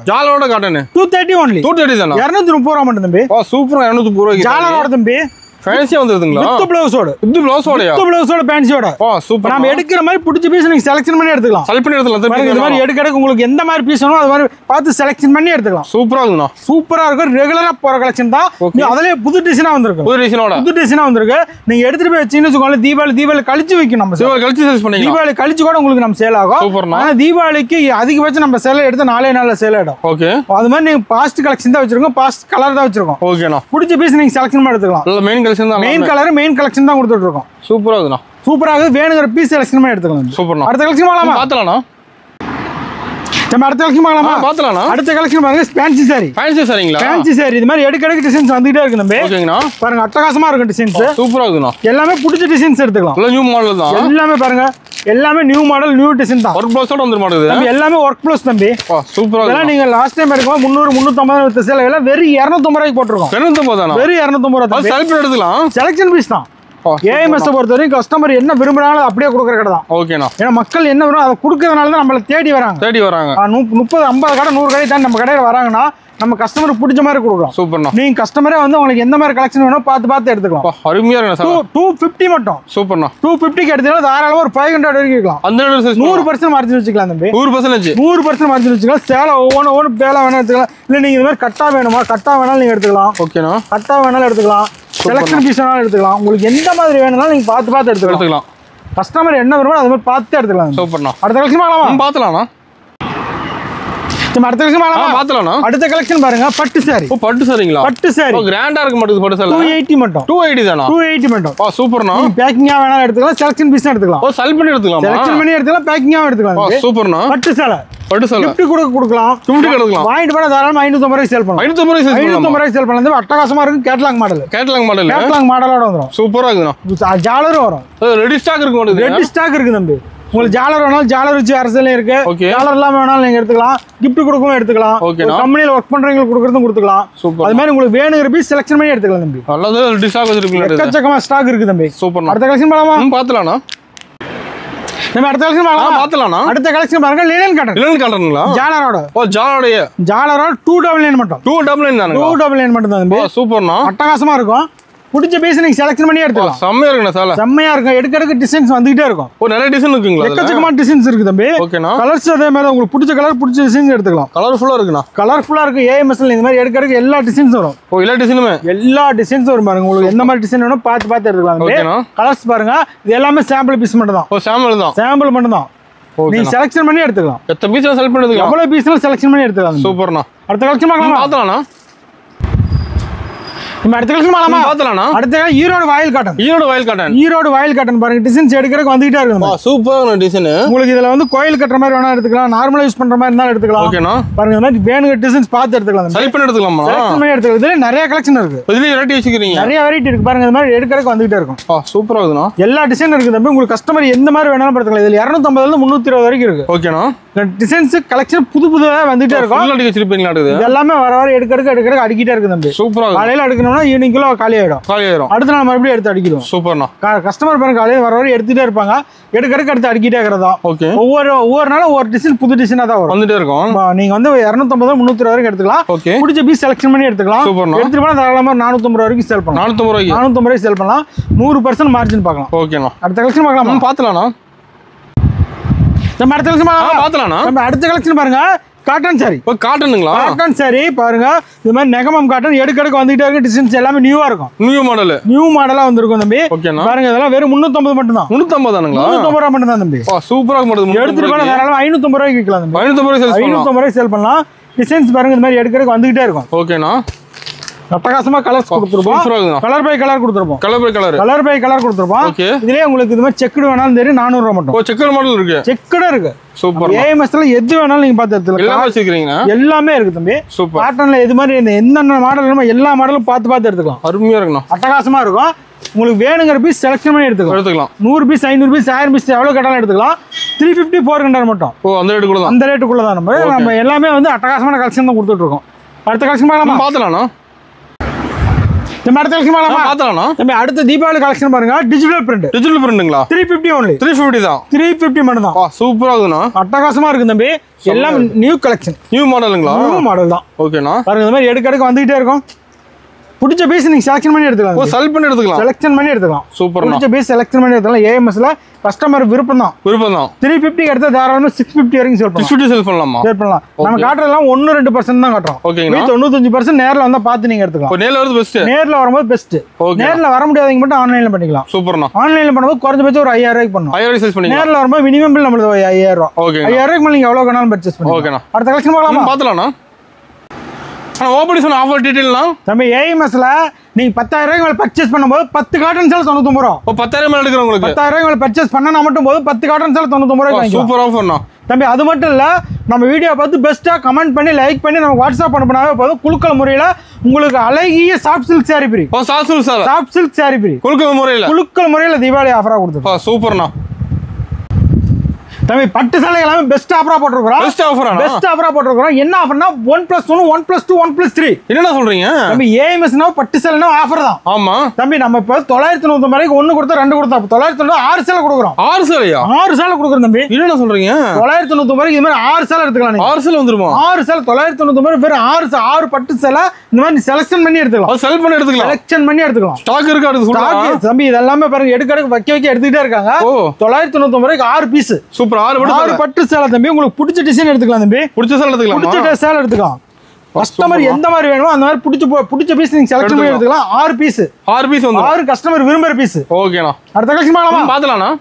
ஜாலரோட காட்டன். 230 only. 230 தானா? 230 ரூபாய் மட்டும் தம்பி. சூப்பரா 230 ரூபாய்க்கு ஜாலரோட தம்பி. ஃபேன்சியா வந்துருதுங்களா? வித் ப்ளவுஸோட. ஃபேன்சியோட. சூப்பர். நாம எடுக்கிற மாதிரி பிடிச்ச பீஸ் நீங்க செலக்ஷன் பண்ணி எடுத்துக்கலாம். இந்த மாதிரி எடுக்க உங்களுக்கு எந்த மாதிரி பீஸ் வேணும் அது மாதிரி பார்த்து செலக்ஷன் பண்ணி எடுத்துக்கலாம். சூப்பரா இருக்கும். ரெகுலரா போற கலெக்ஷன் தான். அதுலயே புது டிசைனா வந்திருக்கு. புது டிசைனா வந்திருக்கு. நீங்க எடுத்துட்டு போய் வச்சீங்கன்னு வச்சுக்கோங்க. தீபாவளி கழிச்சு வைக்கும். நம்ம தீபாவளி கழிச்சு கூட உங்களுக்கு நம்ம சேல் ஆகும். ஆனா தீபாவளிக்கு அதிகபட்சம் நம்ம சேல் எடுத்து 4 நாள்ல சேல் ஆயிடும். அது மாதிரி நீங்க பாஸ்ட் கலெக்ஷன் தான் வச்சிருக்கோம். பாஸ்ட் கலர் தான் வச்சிருக்கோம். பிடிச்ச பீஸ் நீங்க செலக்ஷன் பண்ணி எடுத்துக்கலாம். கலெக்ஷன் தான். மெயின் கலெக்ஷன் தான் கொடுத்துட்டு இருக்கோம். சூப்பரா இருக்குண்ணா. சூப்பராக வேணுங்கிற பீஸ் செலக்ஷன் பண்ணி எடுத்துக்கலாம். சூப்பர்ண்ணா. அடுத்த கலெக்ஷன் பார்க்கலாமா? பார்த்தலாம்ண்ணா. நம்ம அடுத்த கலெக்ஷன் பார்க்கலாமா? பார்த்தலாம்ண்ணா. அடுத்த கலெக்ஷன் பாருங்க, ஃபேன்சி சாரி. ஃபேன்சி சாரிங்களா? ஃபேன்சி சாரி இது மாதிரி எடுக்க டிசைன்ஸ் வந்துட்டே இருக்கு நம்ம. ஓகேங்கண்ணா. பாருங்க அட்டகாசமா இருக்கும் டிசைன்ஸ். சூப்பரா இருக்குண்ணா. எல்லாமே பிடிச்ச டிசைன்ஸ் எடுத்துக்கலாம். நியூ மாடல் தான். எல்லாமே பாருங்க, எல்லாமே நியூ மாடல், நியூ டிசைன் தான். ஒர்க் ப்ளவுஸோட வந்து மாட்டேங்குது. தம்பி எல்லாமே ஒர்க் ப்ளவுஸ் தம்பி. சூப்பரா இருக்கு. இதெல்லாம் நீங்க லாஸ்ட் டைம் எடுக்கும் 300 350 வித்த சேல எல்லாம் வெறும் 250 ரூபாய்க்கு போட்டுருக்கோம். 250 தானா? வெறும் 250 ரூபாய் தான். செலக்ட் எடுத்துக்கலாம். செலக்ஷன் பீஸ் தான். ஏஎம்எஸ் பொறுத்தவரைக்கும் கஸ்டமர் என்ன விரும்புறாங்களோ அப்படியே கொடுக்குற கடை தான். ஓகேண்ணா. ஏன்னா மக்கள் என்ன விரும்புறாங்க அதை கொடுக்கறதுனால தான் நம்மள தேடி வராங்க. 30 50 கடை 100 கடை தான் நம்ம கடையில் வராங்கன்னா நம்ம கஸ்டமருக்கு பிடிச்ச மாதிரி கொடுக்குறோம். சூப்பர்ண்ணா. நீங்க கஸ்டமரே வந்து உங்களுக்கு எந்த மாதிரி கலெக்ஷன் வேணும் பார்த்து எடுத்துக்கலாம். அருமையா இருக்கு சார். 250 மட்டும். சூப்பர்ண்ணா. 250க்கு எடுத்தீங்கன்னா தாராளமா ஒரு 500 வரைக்கும் இருக்கலாம். 100% மார்ஜின் வச்சுக்கலாம் தம்பி. 100% மார்ஜின் வச்சுக்கலாம். சேலை ஒவ்வொன்று பேலா வேணா எடுத்துக்கலாம். இல்லை நீங்க இந்த மாதிரி கட்டா வேணுமா, கட்டா வேணாலும் நீங்க எடுத்துக்கலாம். ஓகேண்ணா. கட்டா வேணாலும் எடுத்துக்கலாம். செலக்ஷன் பீஸ் வேணாலும் எடுத்துக்கலாம். உங்களுக்கு எந்த மாதிரி வேணும்னாலும் நீங்க பார்த்து எடுத்துக்கலாம். கஸ்டமர் என்ன வேணுமோ அது மாதிரி பார்த்து எடுத்துக்கலாம். சூப்பர்ண்ணா. அடுத்த கலெக்ஷன் பார்க்கலாமா? பார்த்தலாம்ண்ணா. அடுத்த கலெக்ஷன் பார்த்தலாம்ண்ணா. அடுத்த கலெக்ஷன் பாருங்க, பட்டு சாரி. பட்டு சாரிங்களா? பட்டு சாரி கிராண்டா இருக்க மாட்டேங்குது. பட்டு சாரி 280 மட்டும். 280 தானா? 280 மட்டும். சூப்பர்ண்ணா. பேக்கிங்கா வேணாலும் எடுத்துக்கலாம், செலக்ஷன் பீஸ் எடுத்துக்கலாம். செலக்ட் பண்ணி எடுத்துக்கலாம். செலக்ஷன் பண்ணி எடுத்துக்கலாம், பேக்கிங்கா எடுத்துக்கலாம். சூப்பர்ண்ணா. பட்டு சேலை பட்டு சேலை கிஃப்ட் கொடுக்கலாம். வாங்கிட்டு போனா தாராளமா 550 ரூபாய்க்கு சேல் பண்ணலாம். 550 ரூபாய்க்கு சேல் பண்ணலாம். அட்டகாசமா இருக்கும். கேட்டலாக் மாடலோட வந்துரும். சூப்பரா இருக்குண்ணா. ஜாலரும் வரும். ரெடி ஸ்டாக் இருக்கு மாட்டேங்குது. ரெடி ஸ்டாக் இருக்கு தம்பி. உங்களுக்கு ஜாலர் வேணாலும் ஜாலர் வச்சு அரசலையும் இருக்கு. ஜாலர் இல்லாம வேணாலும் நீங்க எடுத்துக்கலாம். கிஃப்ட் கொடுக்கவும் எடுத்துக்கலாம். கம்பெனில ஒர்க் பண்றவங்களுக்கு கொடுக்கறதும் கொடுத்துக்கலாம். அது மாதிரி உங்களுக்கு வேணுங்கிற பீஸ் செலக்ஷன் பண்ணி எடுத்துக்கலாம் தம்பி. நல்லது. ரெடி ஸ்டாக் வச்சிருக்கீங்க. எக்கச்சக்கமா ஸ்டாக் இருக்கு தம்பி. சூப்பர். அடுத்த கலெக்ஷன் பார்க்கலாமா? பார்த்தலாம்ண்ணா. நம்ம அடுத்த கலெக்ஷன் பார்த்தலாம்ண்ணா. அடுத்த கலெக்ஷன் பாருங்க, லினன் காட்டன்ங்களா? ஜாலரோட. ஜாலரோட 299 மட்டும். 299 தானே? 299 மட்டும் தான் தம்பி. சூப்பர்ண்ணா. அட்டகாசமா இருக்கும். பிடிச்ச பீஸ் நீங்க செலக்ஷன் பண்ணி எடுத்துக்கலாம். செம்மையா இருக்குண்ணா. சேலை செம்மையா இருக்கும். எடுக்க டிசைன்ஸ் வந்துகிட்டே இருக்கும். நிறைய டிசைன் இருக்குங்களா? எக்கச்சக்கமான டிசைன்ஸ் இருக்கு தம்பி. ஓகேண்ணா. கலர்ஸ் அதே மாதிரி உங்களுக்கு பிடிச்ச கலர் பிடிச்ச டிசைன்ஸ் எடுத்துக்கலாம். கலர்ஃபுல்லா இருக்குண்ணா. கலர்ஃபுல்லா இருக்கு. ஏஎம்எஸ்ல இந்த மாதிரி எடுக்க எல்லா டிசைன்ஸ் வரும். எல்லா டிசைனுமே எல்லா டிசைன்ஸ் வரும் பாருங்க. உங்களுக்கு எந்த மாதிரி டிசைன் வேணும் பார்த்து எடுத்துக்கலாம். ஓகேண்ணா. கலர்ஸ் பாருங்க. இது எல்லாமே சாம்பிள் பீஸ் மட்டும் தான். சாம்பிள் மட்டும் தான். நீங்க செலக்ஷன் பண்ணி எடுத்துக்கலாம். எத்தனை பீஸ் செலக்ட் பண்ணி எடுத்துக்கலாம். எவ்வளவு பீஸ்னாலும் செலக்ஷன் பண்ணி எடுத்துக்கலாம். சூப்பர்ண்ணா. அடுத்த கலெக்ஷன் பார்த்தலாம்ண்ணா. அடுத்த கலெக்ஷன் பார்த்தலாம்ண்ணா. அடுத்த ஈரோடு வாயில் காட்டன். ஈரோடு வாயில் காட்டன் பாருங்க. டிசைன்ஸ் எடுக்கிறதுக்கு வந்துகிட்டே இருக்கு. Super design. உங்களுக்கு இதுல வந்து கோயில் கட்டுற மாதிரி வேணா எடுத்துக்கலாம். நார்மலா யூஸ் பண்ற மாதிரி இருந்தாலும் எடுத்துக்கலாம். ஓகேண்ணா. பாருங்க இந்த மாதிரி வேணுங்கிற டிசைன்ஸ் பார்த்து எடுத்துக்கலாம். செலக்ட் பண்ணி எடுத்துக்கலாமா? செலக்ட் பண்ணி எடுத்துக்கலாம். இதுல நிறைய கலெக்ஷன் இருக்கு. இதுல வெரைட்டி வச்சிருக்கீங்க. நிறைய வெரைட்டி இருக்கு பாருங்க. இந்த மாதிரி எடுக்கிறதுக்கு வந்துகிட்டே இருக்கும். சூப்பரா இருக்குண்ணா. எல்லா டிசைன் இருக்கு தம்பி. உங்களுக்கு கஸ்டமர் எந்த மாதிரி வேணாலும் எடுத்துக்கலாம். இதுல 250 ல இருந்து 320 வரைக்கும் இருக்கு. ஓகேண்ணா. டிசைன்ஸ் கலெக்ஷன் புதுவா வந்துட்டே இருக்கும். ஃபுல்லா வச்சிருப்பீங்களா? இது எல்லாமே வர எடுக்கிறதுக்கு அடிக்கிட்டே இருக்கு தம்பி. சூப்பரா. காலையில எடுக்கணும்னா ஈவினிங்ல காலி ஆயிடும். அடுத்த நாள் மறுபடியும் எடுத்து அடிக்கிறோம். சூப்பர்ண்ணா. கஸ்டமர் பாருங்க காலையில வர எடுத்துட்டே இருப்பாங்க. எடுக்கிறதுக்கு அடுத்து அடிக்கிட்டே இருக்கிறதா. ஓகே. ஒவ்வொரு நாளும் ஒவ்வொரு டிசைன் புது டிசைனா தான் வரும். வந்துட்டே இருக்கும். நீங்க வந்து 250 300 வரைக்கும் எடுத்துக்கலாம். பிடிச்ச பீஸ் செலக்ஷன் பண்ணி எடுத்துக்கலாம். எடுத்துட்டு போனா தாராளமா 450 வரைக்கும் சேல் பண்ணலாம். 450 ரூபாய்க்கு சேல் பண்ணலாம். 100% மார்ஜின் பார்க்கலாம். ஓகேண்ணா. அடுத்த கலெக்ஷன் பார்க்கலாமா? பார்த்தலாம்ண்ணா. நம்ம அடுத்த கலெக்ஷன் பார்த்தலாம்ண்ணா. நம்ம அடுத்த கலெக்ஷன் பாருங்க, காட்டன் சாரி. காட்டனுங்களா? காட்டன் சாரி பாருங்க. இது மாதிரி நெகமம் காட்டன் எடுக்கிறதுக்கு வந்துட்டே இருக்கு. டிசைன்ஸ் எல்லாமே நியூவா இருக்கும். நியூ மாடலா வந்திருக்கும் தம்பி. பாருங்க இதெல்லாம் வெறும் 350 மட்டும் தான். 350 தானுங்களா? 350 ரூபாய் மட்டும் தான் தம்பி. சூப்பரா இருக்கு. எடுத்துட்டு போனா தாராளமா 550 ரூபாய்க்கு விற்கலாம் தம்பி. 550 ரூபாய்க்கு சேல் பண்ணலாம். டிசைன்ஸ் பாருங்க இந்த மாதிரி எடுக்கிறதுக்கு வந்துகிட்டே இருக்கும். ஓகேண்ணா. அட்டகாசமா கலர்ஸ் கொடுத்துருப்போம். கலர் பை கலர் கொடுத்துருப்போம். கலர் பை கலர் கொடுத்துருப்போம். இதுலயே உங்களுக்கு இது மாதிரி செக்குடு வேணாலும் தெரியும். 400 ரூபாய் மட்டும். செக்குடு மாடல் இருக்கு. செக்குடு இருக்கு. சூப்பர். ஏஎம்எஸ்ல எது வேணாலும் நீங்க பார்த்து எடுத்துக்கலாம். எல்லாமே இருக்கு தம்பி. சூப்பர். காட்டன்ல எது மாதிரி என்னென்ன மாடல் வேணுமோ எல்லா மாடலும் பார்த்து எடுத்துக்கலாம். அருமையா இருக்கணும். அட்டகாசமா இருக்கும். உங்களுக்கு வேணுங்கிற பீஸ் செலக்ஷன் பண்ணி எடுத்துக்கலாம். 100 பீஸ் 500 பீஸ் 1000 பீஸ் எவ்வளவு கேட்டாலும் எடுத்துக்கலாம். 350 400 மட்டும். அந்த ரேட்டுக்குள்ள தான் நம்ம எல்லாமே வந்து அட்டகாசமான கலெக்ஷன் தான் கொடுத்துட்டு இருக்கோம். அடுத்த கலெக்ஷன் பார்க்கலாமா? நம்ம அடுத்த கலெக்ஷன் பார்க்கலாமா? நம்ம அடுத்த தீபாவளி கலெக்ஷன் பாருங்க. டிஜிட்டல் பிரிண்ட்ங்களா? 350 only. 350 தான். 350 மட்டும் தான். சூப்பரா இருக்குண்ணா. அட்டகாசமா இருக்கு தம்பி. எல்லாம் நியூ கலெக்ஷன். நியூ மாடலுங்களா? நியூ மாடல் தான். ஓகேண்ணா. பாருங்க இந்த மாதிரி எடுக்கிறதுக்கு வந்துகிட்டே இருக்கும். பிடிச்ச பீஸ் நீங்க செலக்ஷன் பண்ணி எடுத்துக்கலாம். செலக்ட் பண்ணி எடுத்துக்கலாம். செலக்ஷன் பண்ணி எடுத்துக்கலாம். சூப்பர். பிடிச்ச பீஸ் செலக்ஷன் பண்ணி எடுத்துக்கலாம். ஏஎம்எஸ்ல கஸ்டமர் விருப்பம் தான். 350 எடுத்து தாராளமா 650 வரைக்கும் சேல் பண்ணலாம். 650 சேல் பண்ணலாமா? சேல் பண்ணலாம். நம்ம காட்டுறதெல்லாம் 1-2% தான் காட்டுறோம். ஓகேங்களா? 95% நேர்ல வந்தா பார்த்து நீங்க எடுத்துக்கலாம். நேர்ல வரது பெஸ்ட். நேர்ல வரும்போது பெஸ்ட். நேர்ல வர முடியாதவங்க மட்டும் ஆன்லைன்ல பண்ணிக்கலாம். சூப்பர்ண்ணா. ஆன்லைன்ல பண்ணும்போது குறைஞ்சபட்சம் ஒரு 5000 ரூபாய்க்கு பண்ணலாம். 5000 சேல் பண்ணிக்கலாம். நேர்ல வரும்போது மினிமம் பில் நம்மளுக்கு 5000 ரூபாய். ஓகே. 5000 ரூபாய்க்கு மேல நீங்க எவ்வளவு வேணாலும் பர்ச்சேஸ் பண்ணலாம். ஓகேண்ணா. அடுத்த கலெக்ஷன் பார்க்கலாமா? பார்த்தலாம்ண்ணா. ஆனா ஓபனிங் ஆஃபர் டீடைல்னா தம்பி ஏஎம்எஸ்ல நீங்க 10000 ரூபாய்க்கு மேல பர்ச்சேஸ் பண்ணும்போது 10 காட்டன் சேல் 99 ரூபாய். ஓ 10000 மேல எடுக்கிறவங்களுக்கு 10000 ரூபாய்க்கு மேல பர்ச்சேஸ் பண்ணா மட்டும் போது 10 காட்டன் சேல் 99 ரூபாய்க்கு. சூப்பர் ஆஃபர்ண்ணா தம்பி. அது மட்டும் இல்ல நம்ம வீடியோ பார்த்து பெஸ்ட்டா கமெண்ட் பண்ணி லைக் பண்ணி நம்ம வாட்ஸ்அப் அனுப்புனாவே போதும் குலுக்கல் முறையில உங்களுக்கு அழகிய சாஃப்ட் சில்க் சாரி ஃப்ரீ. ஓ சாஃப்ட் சில்க் சாரி ஃப்ரீ குலுக்கல் முறையில தீபாவளி ஆஃபரா கொடுத்துருக்கோம். சூப்பர்ண்ணா தம்பி. பட்டு சேலை எல்லாமே பெஸ்ட் ஆஃபரா போட்டுருக்கோம். பெஸ்ட் ஆஃபரா போட்டுருக்கோம். என்ன ஆஃபர்னா 1+1 1+2 1+3. என்னடா சொல்றீங்க தம்பி? ஏஎம்எஸ்னா பட்டு சேலைனா ஆஃபர் தான். ஆமா தம்பி. நம்ம இப்ப 999 ரூபாய்க்கு 1 கொடுத்தா 2 கொடுத்தா 999 6 சேலை கொடுக்குறோம். 6 சேலையா? 6 சேலை கொடுக்குறோம் தம்பி. என்னடா சொல்றீங்க? 999 ரூபாய்க்கு இது மாதிரி 6 சேலை எடுத்துக்கலாம். நீங்க 6 சேலை வந்துருமா? 6 சேலை 999 ரூபாய் வெறும் 6 பட்டு சேலை இந்த மாதிரி செலக்ஷன் பண்ணி எடுத்துக்கலாம். செலக்ஷன் பண்ணி எடுத்துக்கலாம். ஸ்டாக் இருக்கா? ஸ்டாக் தம்பி. இதெல்லாம் பாருங்க எடுக்க வைக்க எடுத்துக்கிட்டே இருக்காங்க. 999 ரூபாய்க்கு 6 பீஸ். சூப்பர். 6 பட்டு சேலை தம்பி. உங்களுக்கு பிடிச்ச டிசைன் எடுத்துக்கலாம் தம்பி. பிடிச்ச சேலை எடுத்துக்கலாம். கஸ்டமர் எந்த மாதிரி வேணுமோ அந்த மாதிரி பிடிச்ச பீஸ் நீங்க செலக்ட் பண்ணி எடுத்துக்கலாம். 6 பீஸ் வந்து 6 கஸ்டமர் விரும்புற பீஸ். ஓகேண்ணா. அடுத்த கலெக்ஷன் பார்க்கலாமா?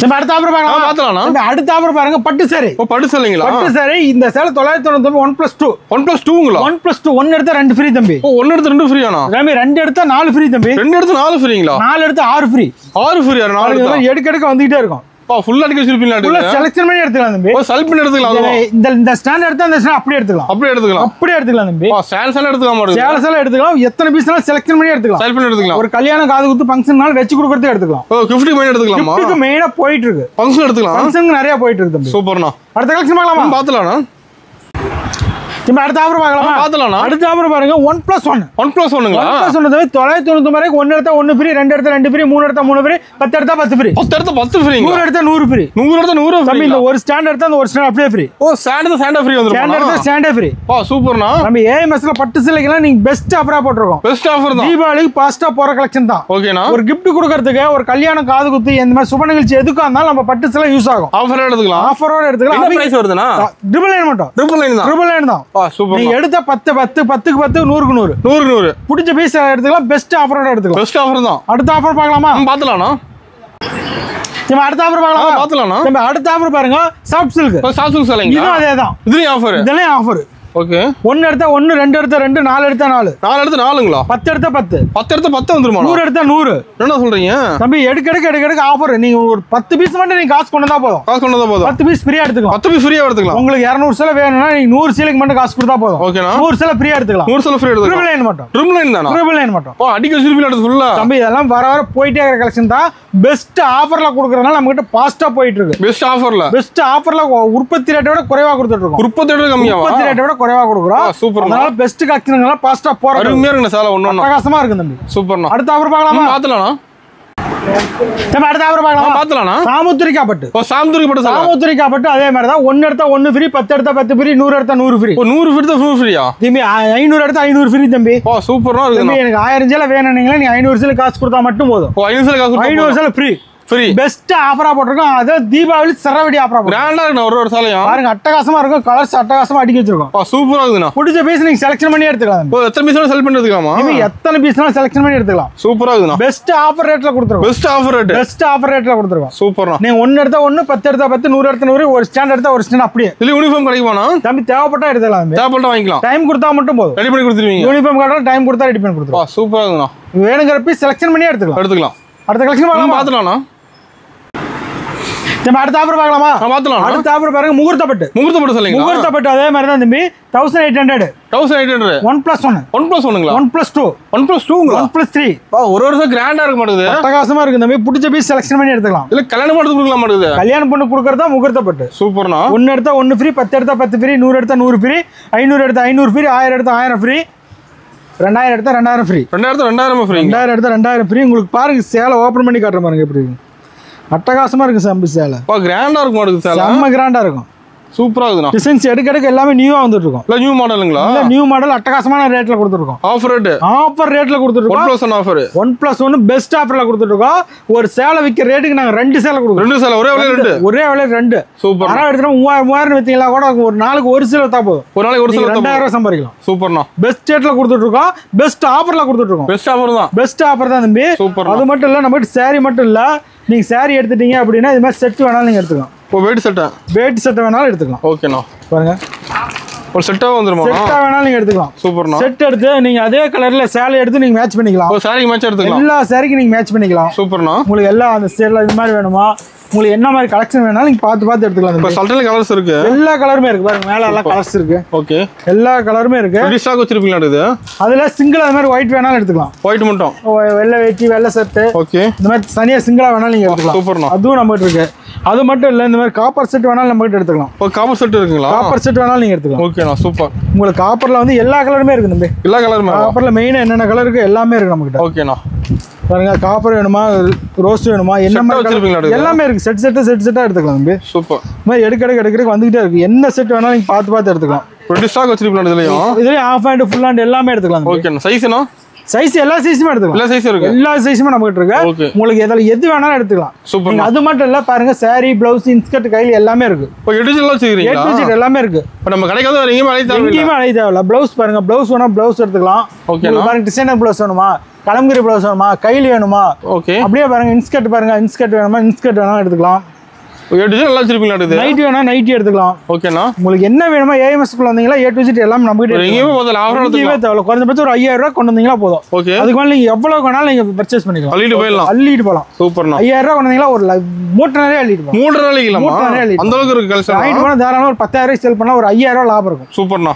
சரி அடுத்த ஆஃபர் பார்க்கலாம். அடுத்த ஆஃபர் பாருங்க பட்டு சேலை. பட்டு சேலை இந்த சேலை 999 1+2 1+2ங்களா? 1+2 1 எடுத்தா 2 ஃப்ரீ தம்பி. 1 எடுத்தா 2 ஃப்ரீயானா? தம்பி 2 எடுத்தா 4 ஃப்ரீ தம்பி. 2 எடுத்தா 4 ஃப்ரீங்களா? 4 எடுத்தா 6 ஃப்ரீ. 6 ஃப்ரீ. 4 எடுக்க வந்துட்டே இருக்கும். ஃபுல் அடிக்க சில்பிங்களா? ஃபுல் செலக்ஷன் பண்ணி எடுத்துக்கலாம் தம்பி. ஓ செலக்ட் பண்ணி எடுத்துக்கலாம். இந்த ஸ்டாண்ட் எடுத்தா அந்த ஸ்டாண்ட் அப்படியே எடுத்துக்கலாம் தம்பி. சேலை எடுத்துக்கலாம். எத்தனை பீஸ்னாலும் செலக்ஷன் பண்ணி எடுத்துக்கலாம். ஒரு கல்யாணம் காது குத்து ஃபங்க்ஷன்னால வெச்சு கொடுக்கறதுக்கு எடுத்துக்கலாம். ஓ கிஃப்ட் மெயின் எடுத்துக்கலாமா? கிஃப்ட்க்கு மெயினா போயிட்டு இருக்கு. ஃபங்க்ஷன் எடுத்துக்கலாம். ஃபங்க்ஷன் நிறைய போயிட்டு இருக்கு தம்பி. சூப்பர்ண்ணா. அடுத்த கலெக்ஷன் பார்க்கலாமா? நம்ம அடுத்த ஆஃபர் பார்க்கலாம். அடுத்த ஆஃபர் பாருங்க 1+1 1+1ங்களா? 1+1 தவிர 999 ரூபாய்க்கு 1 எடுத்தா 1 ஃப்ரீ, 2 எடுத்தா 2 ஃப்ரீ, 3 எடுத்தா 3 ஃப்ரீ, 10 எடுத்தா 10 ஃப்ரீ. 10 எடுத்தா 10 ஃப்ரீ. 100 எடுத்தா 100 ஃப்ரீ. 100 எடுத்தா 100 ஃப்ரீ. இந்த ஒரு ஸ்டாண்ட் எடுத்தா அந்த ஒரு ஸ்டாண்ட் அப்படியே ஃப்ரீ. ஓ ஸ்டாண்ட் ஃப்ரீ வந்துரும். ஸ்டாண்ட் எடுத்தா ஸ்டாண்டே ஃப்ரீ. ஓ சூப்பர்ண்ணா. நம்ம ஏஎம்எஸ்ல பட்டு சேலைக்கு நீங்க பெஸ்ட் ஆஃபரா போட்டுருக்கோம். பெஸ்ட் ஆஃபர் தான். தீபாவளிக்கு பாஸ்டா போற கலெக்ஷன் தான். ஓகேண்ணா. ஒரு கிஃப்ட் கொடுக்கிறதுக்கு ஒரு கல்யாணம் காது குத்து இந்த மாதிரி சுப நிகழ்ச்சி எதுக்கா இருந்தாலும் நம்ம பட்டு சேலை யூஸ் ஆகும். ஆஃபரோட எடுத்துக்கலாம். ஆஃபரோட எடுத்துக்கலாம். என்ன பிரைஸ் வருதுனா? ட்ரிபிள் லைன் மட்டும். ட்ரிபிள் லைன் தான். ஓ சூப்பர். நீங்க எடுத்த 10 10 10க்கு 10 100க்கு 100 பிடிச்ச பீஸ் எடுத்துக்கலாம். பெஸ்ட் ஆஃபரோட எடுத்துக்கலாம். பெஸ்ட் ஆஃபர் தான். அடுத்த ஆஃபர் பார்க்கலாமா? பார்த்தலாம்னா. நம்ம அடுத்த ஆஃபர் பார்க்கலாமா? நம்ம அடுத்த ஆஃபர் பாருங்க சாஃப்ட் சில்க். சாஃப்ட் சில்க் சேலைங்க. இதுவும் அதேதான். இதுலயும் ஆஃபர். இதுலயும் ஆஃபர். ஓகே. 1 எடுத்தா 1, 2 எடுத்தா 2, 4 எடுத்தா 4. 4 எடுத்தா 4ங்களா? 10 எடுத்தா 10. 10 எடுத்தா 10 வந்துருமா? 100 எடுத்தா 100. என்ன சொல்றீங்க? தம்பி எடுக்க ஆஃபர். நீங்க ஒரு 10 பீஸ் மட்டும் நீங்க காசு கொண்டா போதும். 10 பீஸ் ஃப்ரீயா எடுத்துக்கலாம். 10 பீஸ் ஃப்ரீயா எடுத்துக்கலாம். உங்களுக்கு 200 சேலை வேணும்னா நீங்க 100 சேலைக்கு மட்டும் காசு கொடுத்தா போதும். ஓகேனா? 100 சேலை ஃப்ரீயா எடுத்துக்கலாம். 100 சேலை ஃப்ரீ எடுத்துக்கலாம். ட்ரிபிள் லைன் மட்டும். ட்ரிபிள் லைன் தானா? ட்ரிபிள் லைன் மட்டும். ஓ அடிக்க சில்பில் எடுத்து ஃபுல்லா. தம்பி இதெல்லாம் வர போயிட்டே இருக்கிற கலெக்ஷன் தான். பெஸ்ட் ஆஃபர்ல கொடுக்கறனால நம்ம கிட்ட பாஸ்டா போயிட்டு இருக்கு. பெஸ்ட் ஆஃபர்ல உற்பத்தி ரேட்டை விட குறைவா கொடுத்துட்டு இருக்கோம். உற்பத்தி ரேட் கம்மியாவா? உற்பத்தி ரேட்டை விட குறைவா கொடுக்குறோம். சூப்பர்ண்ணா. பெஸ்ட் கலெக்ஷன்ங்களா பாஸ்டா போற அருமையா இருக்கு சேலை ஒண்ணு பிரகாசமா இருக்கு தம்பி. சூப்பர்ண்ணா. அடுத்த ஆஃபர் பார்க்கலாமா? பார்த்தலாம்னா. நம்ம அடுத்த ஆஃபர் பார்த்தலாம்னா. சாமுத்திரிகா பட்டு. ஓ சாமுத்திரிகா பட்டு அதே மாதிரி தான். 1 எடுத்தா 1 ஃப்ரீ, 10 எடுத்தா 10 ஃப்ரீ, 100 எடுத்தா 100 ஃப்ரீ. ஓ 100 ஃப்ரீ தான் ஃப்ரீயா? தம்பி 500 எடுத்தா 500 ஃப்ரீ தம்பி. ஓ சூப்பரா இருக்கு தம்பி. எனக்கு 1000 சேலை வேணும்னீங்களா நீ 500 சேலை காசு கொடுத்தா மட்டும் போதும். ஓ 500 சேலை காசு 500 சேலை ஃப்ரீ. ஃப்ரீ. பெஸ்ட் ஆஃபரா போட்டுருக்கோம். அது தீபாவளி சரவடி ஆஃபரா போட்டு. கிராண்டா இருக்கு ஒரு சேலையும். பாருங்க அட்டகாசமா இருக்கும். கலர்ஸ் அட்டகாசமா அடிக்க வச்சிருக்கோம். ஓ சூப்பரா இருக்குண்ணா. பிடிச்ச பீஸ் நீங்க செலக்ஷன் பண்ணி எடுத்துக்கலாம். ஓ எத்தனை பீஸ்னாலும் செலக்ட் பண்ணி எடுத்துக்கலாமா? நீங்க எத்தனை பீஸ்னாலும் செலக்ஷன் பண்ணி எடுத்துக்கலாம். சூப்பரா இருக்குண்ணா. பெஸ்ட் ஆஃபர் ரேட்ல கொடுத்துருக்கோம். பெஸ்ட் ஆஃபர் ரேட்ல கொடுத்துருக்கோம். சூப்பர்ண்ணா. நீங்க 1 எடுத்தா 1, 10 எடுத்தா 10, 100 எடுத்தா 100, ஒரு ஸ்டாண்ட் எடுத்தா ஒரு ஸ்டாண்ட் அப்படியே. இல்ல யூனிஃபார்ம் கிடைக்குமாண்ணா? தம்பி தேவைப்பட்டா எடுத்துக்கலாம். தேவைப்பட்டா வாங்கிக்கலாம். டைம் கொடுத்தா மட்டும் போதும். ரெடி பண்ணி கொடுத்துருவீங்க. யூனிஃபார்ம் கார்டா டைம் கொடுத்தா ரெடி பண்ணி கொடுத்துருவோம். சூப்பரா இருக்குண்ணா. வேணுங்கிற பீஸ் செலக்ஷன் பண்ணி எடுத்துக்கலாம். அடுத்த கலெக்ஷன் பார்த்தலாம்ண்ணா. நம்ம அடுத்த ஆஃபர் பார்க்கலாமா? பார்த்தலாம். அடுத்த ஆஃபர் பாருங்க முகூர்த்த பட்டு சொல்லுங்க. முகூர்த்த பட்டு அதே மாதிரி தான் தம்பி. 1800 1+1 1+1ங்களா? 1+2 1+2ங்களா? 1+3. ஒரு வருஷம் கிராண்டா இருக்க மாட்டேங்குது. அட்டகாசமா இருக்கு தம்பி. பிடிச்ச பீஸ் செலக்ஷன் பண்ணி எடுத்துக்கலாம். இல்ல கல்யாணம் பண்ணி கொடுக்கலாம் மாட்டேங்குது. கல்யாணம் பண்ணி கொடுக்கறதா முகூர்த்த பட்டு. சூப்பர்ண்ணா. 1 எடுத்தா 1 ஃப்ரீ, 10 எடுத்தா 10 ஃப்ரீ, 100 எடுத்தா 100 ஃப்ரீ, 500 எடுத்தா 500 ஃப்ரீ, 1000 எடுத்தா 1000 ஃப்ரீ, 2000 எடுத்தா 2000 ஃப்ரீ. 2000 ஃப்ரீ. 2000 எடுத்தா 2000 ஃப்ரீ. உங்களுக்கு பாருங்க சேலை ஓபன் பண்ணி காட்டுற பாருங்க எப்படி இருக்கு. அட்டகாசமா இருக்கு சம்பி சேலை. கிராண்டா இருக்கும் மாடுது சேலை. செம்ம கிராண்டா இருக்கும். சூப்பரா இருக்குண்ணா. டிசைன்ஸ் எடுக்க எல்லாமே நியூவா வந்துட்டு இருக்கும். இல்ல நியூ மாடலுங்களா? இல்ல நியூ மாடல் அட்டகாசமான ரேட்ல கொடுத்துருக்கோம். ஆஃபர் ரேட்ல கொடுத்துருக்கோம். 1+1 ஆஃபர். 1+1 பெஸ்ட் ஆஃபர்ல கொடுத்துருக்கோம். ஒரு சேலை விற்கிற ரேட்டுக்கு நாங்க 2 சேலை கொடுக்குறோம். 2 சேலை ஒரே விலை 2. சூப்பர். ஆனா எடுத்தா 3000 வித்தீங்களா கூட ஒரு நாளைக்கு ஒரு சேலை தா போதும். ஒரு நாளைக்கு ஒரு சேலை 2000 ரூபாய் சம்பாதிக்கலாம். சூப்பர்ண்ணா. பெஸ்ட் ரேட்ல கொடுத்துட்டு இருக்கோம். பெஸ்ட் ஆஃபர்ல கொடுத்துட்டு இருக்கோம். பெஸ்ட் ஆஃபர் தான் தம்பி. சூப்பர். அது மட்டும் இல்ல நம்ம சாரி மட்டும் இல்ல, நீங்க சாரி எடுத்துட்டீங்க அப்படின்னா இது மாதிரி செட் வேணாலும் நீங்க எடுத்துக்கலாம். இப்போ வேட்டி சட்டை வேணாலும் எடுத்துக்கலாம். ஓகேண்ணா. பாருங்க ஒரு செட்டா வந்துருமா? செட்டா வேணாலும் நீங்க எடுத்துக்கலாம். சூப்பர்ண்ணா. செட் எடுத்து நீங்க அதே கலர்ல சேலை எடுத்து நீங்க மேட்ச் பண்ணிக்கலாம். ஒரு சாரிக்கு மேட்ச் எடுத்துக்கலாம். எல்லா சாரிக்கு நீங்க மேட்ச் பண்ணிக்கலாம். சூப்பர்ண்ணா. உங்களுக்கு எல்லா அந்த ஸ்டைல்ல இது மாதிரி வேணுமா, உங்களுக்கு என்ன மாதிரி கலெக்ஷன் வேணாலும் நீங்க பார்த்து எடுத்துக்கலாம். இப்போ சல்டைல கலர்ஸ் இருக்கு. எல்லா கலருமே இருக்கு பாருங்க. மேல எல்லாம் கலர்ஸ் இருக்கு. ஓகே. எல்லா கலருமே இருக்கு. ரெடி ஸ்டாக் வச்சிருப்பீங்களா இது? அதுல சிங்கிள் அது மாதிரி ஒயிட் வேணாலும் எடுத்துக்கலாம். ஒயிட் மட்டும். வெள்ளை வேட்டி, வெள்ளை ஷர்ட். ஓகே. இந்த மாதிரி தனியா சிங்கிளா வேணாலும் நீங்க எடுத்துக்கலாம். சூப்பர்ண்ணா. அதுவும் நம்ம கிட்ட இருக்கு. அது மட்டும் இல்ல, இந்த மாதிரி காப்பர் செட் வேணாலும் நம்ம கிட்ட எடுத்துக்கலாம். ஓ, காப்பர் செட் இருக்குங்களா? காப்பர் செட் வேணாலும் நீங்க எடுத்துக்கலாம். ஓகேண்ணா, சூப்பர். உங்களுக்கு காப்பர்ல வந்து எல்லா கலருமே இருக்கு தம்பி. எல்லா கலருமே. காப்பர்ல மெயினா என்னென்ன கலர் இருக்கு எல்லாமே இருக்கு நம்ம கிட்ட. ஓகேண்ணா. பாருங்க, காப்பர் வேணுமா, ரோஸ் வேணுமா, என்ன மாதிரி வச்சிருப்பீங்களா? எல்லாமே இருக்கு. செட்டா எடுத்துக்கலாம் தம்பி. சூப்பர். இந்த மாதிரி எடுக்க வந்துகிட்டே இருக்கு. என்ன செட் வேணாலும் நீங்க பார்த்து எடுத்துக்கலாம். ரெடி ஸ்டாக் வச்சிருப்பீங்களா இதுலயும்? ஆஃப் ஹேண்ட், ஃபுல் ஹேண்ட் எல்லாமே எடுத்துக்கலாம். ஓகேண்ணா. சைஸ்னா? சைஸ் எல்லா சைஸுமே எடுத்துக்கலாம். எல்லா சைஸும் இருக்கு. எல்லா சைஸுமே நம்ம கிட்ட இருக்கு. உங்களுக்கு எது வேணாலும் எடுத்துக்கலாம். சூப்பர். அது மட்டும் இல்ல, பாருங்க சாரி, பிளவுஸ், இன்ஸ்கர்ட் கையில எல்லாமே இருக்கு. இப்போ எடிஜினல் வச்சிருக்கீங்க? எடிஜினல் எல்லாமே இருக்கு. இப்போ நம்ம கடைக்கு வந்து எங்கேயுமே அழைய தேவையில்ல. பிளவுஸ் பாருங்க, பிளவுஸ் வேணா பிளவுஸ் எடுத்துக்கலாம். ஓகேண்ணா. பாருங்க, டிசைனர் பிளவுஸ் வேணுமா, கலம்கரி பிளவுஸ் வேணுமா, கையில வேணுமா, ஓகே. அப்படியே பாருங்க இன்ஸ்கர்ட் பாருங்க, இன்ஸ்கர்ட் வேணுமா, இன்ஸ்கர்ட் வேணா எடுத்துக்கலாம். எடிஜினல் வச்சிருப்பீங்களா இது? நைட்டி வேணா நைட்டி எடுத்துக்கலாம். ஓகேண்ணா. உங்களுக்கு என்ன வேணுமோ AMS குள்ள வந்தீங்களா A to Z எல்லாம் நம்ம கிட்ட எங்கேயுமே முதல்ல ஆஃபர் எடுத்துக்கலாம். தேவையில்ல. குறைஞ்சபட்சம் ஒரு 5000 ரூபாய் கொண்டு வந்தீங்களா போதும். ஓகே. அதுக்கு மேல நீங்க எவ்வளவு வேணாலும் நீங்க பர்ச்சேஸ் பண்ணிக்கலாம். அள்ளிட்டு போலாம். சூப்பர்ண்ணா. 5000 ரூபாய் கொண்டு வந்தீங்களா ஒரு மூட்டை நிறைய அள்ளிட்டு போலாம். 3 நாளைக்கு அந்த அளவுக்கு இருக்கு கலெக்ஷன். நைட் போனா தாராளமா ஒரு 10000 ரூபாய் சேல் பண்ணா ஒரு 5000 ரூபாய் லாபம் இருக்கும். சூப்பர்ண்ணா.